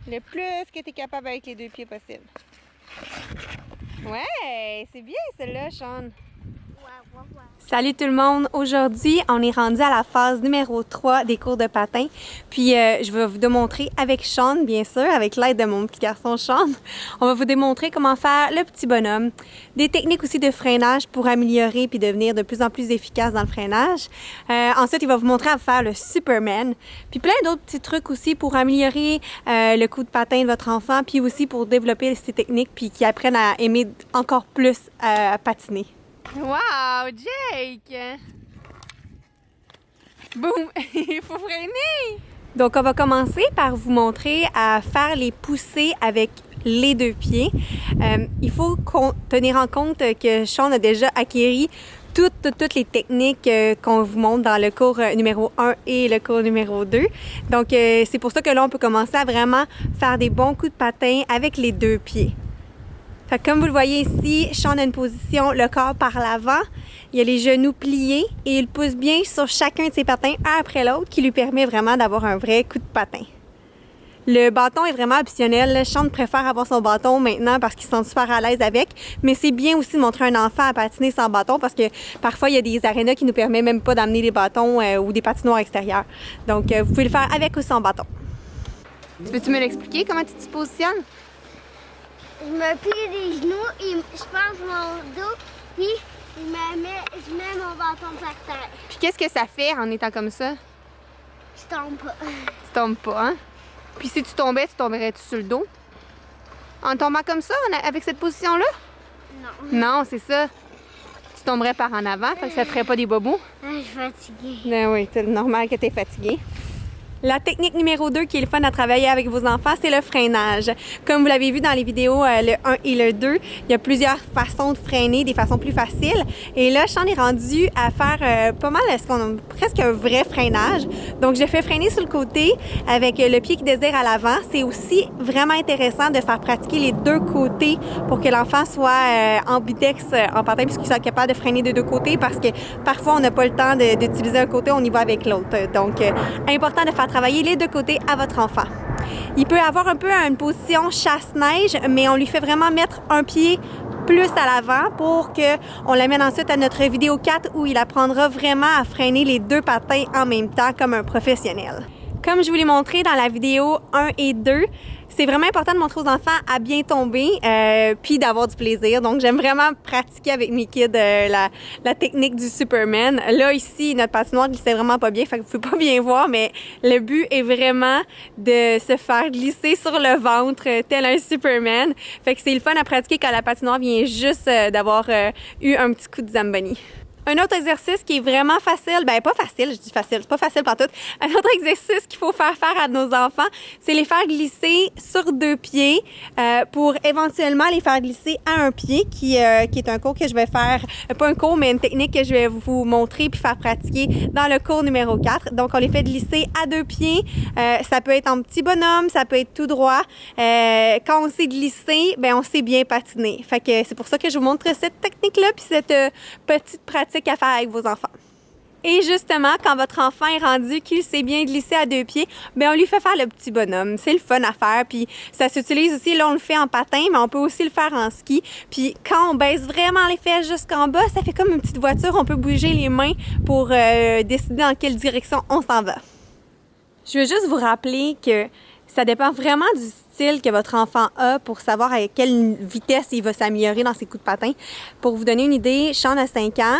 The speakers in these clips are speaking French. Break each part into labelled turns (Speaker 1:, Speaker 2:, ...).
Speaker 1: Le plus que tu es capable avec les deux pieds possible. Ouais, c'est bien celle-là, Sean. Salut tout le monde! Aujourd'hui, on est rendu à la phase numéro 3 des cours de patin. Puis, je vais vous démontrer avec Sean, bien sûr, avec l'aide de mon petit garçon Sean. On va vous démontrer comment faire le petit bonhomme. Des techniques aussi de freinage pour améliorer puis devenir de plus en plus efficace dans le freinage. Ensuite, il va vous montrer à faire le Superman. Puis plein d'autres petits trucs aussi pour améliorer le coup de patin de votre enfant. Puis aussi pour développer ces techniques puis qu'ils apprennent à aimer encore plus patiner. Wow, Jake! Boum! Il faut freiner! Donc, on va commencer par vous montrer à faire les poussées avec les deux pieds. Il faut tenir en compte que Sean a déjà acquis toutes les techniques qu'on vous montre dans le cours numéro 1 et le cours numéro 2. Donc, c'est pour ça que là, on peut commencer à vraiment faire des bons coups de patin avec les deux pieds. Fait que comme vous le voyez ici, Sean a une position, le corps par l'avant, il a les genoux pliés et il pousse bien sur chacun de ses patins, un après l'autre, qui lui permet vraiment d'avoir un vrai coup de patin. Le bâton est vraiment optionnel. Sean préfère avoir son bâton maintenant parce qu'il se sent super à l'aise avec, mais c'est bien aussi de montrer un enfant à patiner sans bâton parce que parfois, il y a des arénas qui ne nous permettent même pas d'amener des bâtons ou des patinoires extérieures. Donc, vous pouvez le faire avec ou sans bâton. Peux-tu me l'expliquer, comment tu te positionnes?
Speaker 2: Je me plie les genoux et je penche mon dos, puis je mets mon bâton par terre.
Speaker 1: Puis qu'est-ce que ça fait en étant comme ça?
Speaker 2: Je tombe pas.
Speaker 1: Tu tombes pas, hein? Puis si tu tombais, tu tomberais-tu sur le dos? En tombant comme ça, avec cette position-là?
Speaker 2: Non.
Speaker 1: Non, c'est ça. Tu tomberais par en avant, fait que ça te ferait pas des bobos.
Speaker 2: Je suis fatiguée.
Speaker 1: Ben oui, c'est normal que tu es fatiguée. La technique numéro 2 qui est le fun à travailler avec vos enfants, c'est le freinage. Comme vous l'avez vu dans les vidéos, le 1 et le 2, il y a plusieurs façons de freiner, des façons plus faciles. Et là, Sean est rendu à faire pas mal, presque un vrai freinage. Donc, je fais freiner sur le côté avec le pied qui désire à l'avant. C'est aussi vraiment intéressant de faire pratiquer les deux côtés pour que l'enfant soit ambidex en patin puisqu'il soit capable de freiner de deux côtés parce que parfois, on n'a pas le temps d'utiliser un côté, on y va avec l'autre. Donc, important de faire travailler les deux côtés à votre enfant. Il peut avoir un peu une position chasse-neige, mais on lui fait vraiment mettre un pied plus à l'avant pour qu'on l'amène ensuite à notre vidéo 4 où il apprendra vraiment à freiner les deux patins en même temps comme un professionnel. Comme je vous l'ai montré dans la vidéo 1 et 2, c'est vraiment important de montrer aux enfants à bien tomber puis d'avoir du plaisir. Donc, j'aime vraiment pratiquer avec mes kids la technique du Superman. Là, ici, notre patinoire glissait vraiment pas bien, fait que vous pouvez pas bien voir, mais le but est vraiment de se faire glisser sur le ventre tel un Superman. Fait que c'est le fun à pratiquer quand la patinoire vient juste d'avoir eu un petit coup de Zamboni. Un autre exercice qui est vraiment facile, ben pas facile, je dis facile, c'est pas facile partout. Un autre exercice qu'il faut faire à nos enfants, c'est les faire glisser sur deux pieds pour éventuellement les faire glisser à un pied qui est un cours que je vais faire, pas un cours, mais une technique que je vais vous montrer puis faire pratiquer dans le cours numéro 4. Donc, on les fait glisser à deux pieds. Ça peut être en petit bonhomme, ça peut être tout droit. Quand on sait glisser, ben on sait bien patiner. Fait que c'est pour ça que je vous montre cette technique-là puis cette petite pratique à faire avec vos enfants. Et justement, quand votre enfant est rendu qu'il sait bien glisser à deux pieds, bien, on lui fait faire le petit bonhomme. C'est le fun à faire. Puis ça s'utilise aussi, là, on le fait en patin, mais on peut aussi le faire en ski. Puis quand on baisse vraiment les fesses jusqu'en bas, ça fait comme une petite voiture. On peut bouger les mains pour décider dans quelle direction on s'en va. Je veux juste vous rappeler que ça dépend vraiment du style que votre enfant a pour savoir à quelle vitesse il va s'améliorer dans ses coups de patin. Pour vous donner une idée, Sean a 5 ans.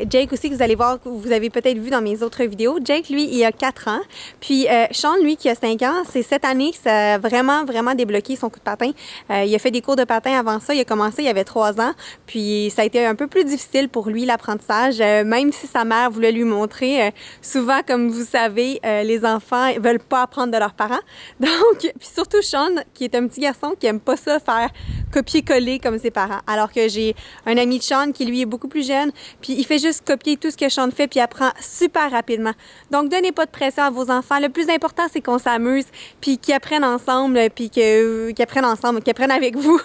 Speaker 1: Jake aussi, que vous allez voir, vous avez peut-être vu dans mes autres vidéos. Jake, lui, il a 4 ans. Puis Sean, lui, qui a 5 ans, c'est cette année que ça a vraiment, vraiment débloqué son coup de patin. Il a fait des cours de patin avant ça. Il a commencé, il avait 3 ans. Puis ça a été un peu plus difficile pour lui, l'apprentissage, même si sa mère voulait lui montrer. Souvent, comme vous savez, les enfants ne veulent pas apprendre de leurs parents. Donc, puis surtout Sean, qui est un petit garçon qui aime pas ça faire copier-coller comme ses parents. Alors que j'ai un ami de Sean qui, lui, est beaucoup plus jeune, puis il fait juste copier tout ce que Sean fait, puis il apprend super rapidement. Donc, donnez pas de pression à vos enfants. Le plus important, c'est qu'on s'amuse, puis qu'ils apprennent ensemble, puis qu'ils apprennent avec vous.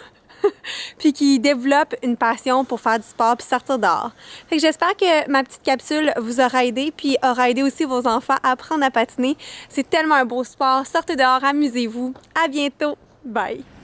Speaker 1: puis qui développent une passion pour faire du sport puis sortir dehors. Fait que j'espère que ma petite capsule vous aura aidé puis aura aidé aussi vos enfants à apprendre à patiner. C'est tellement un beau sport. Sortez dehors, amusez-vous. À bientôt. Bye!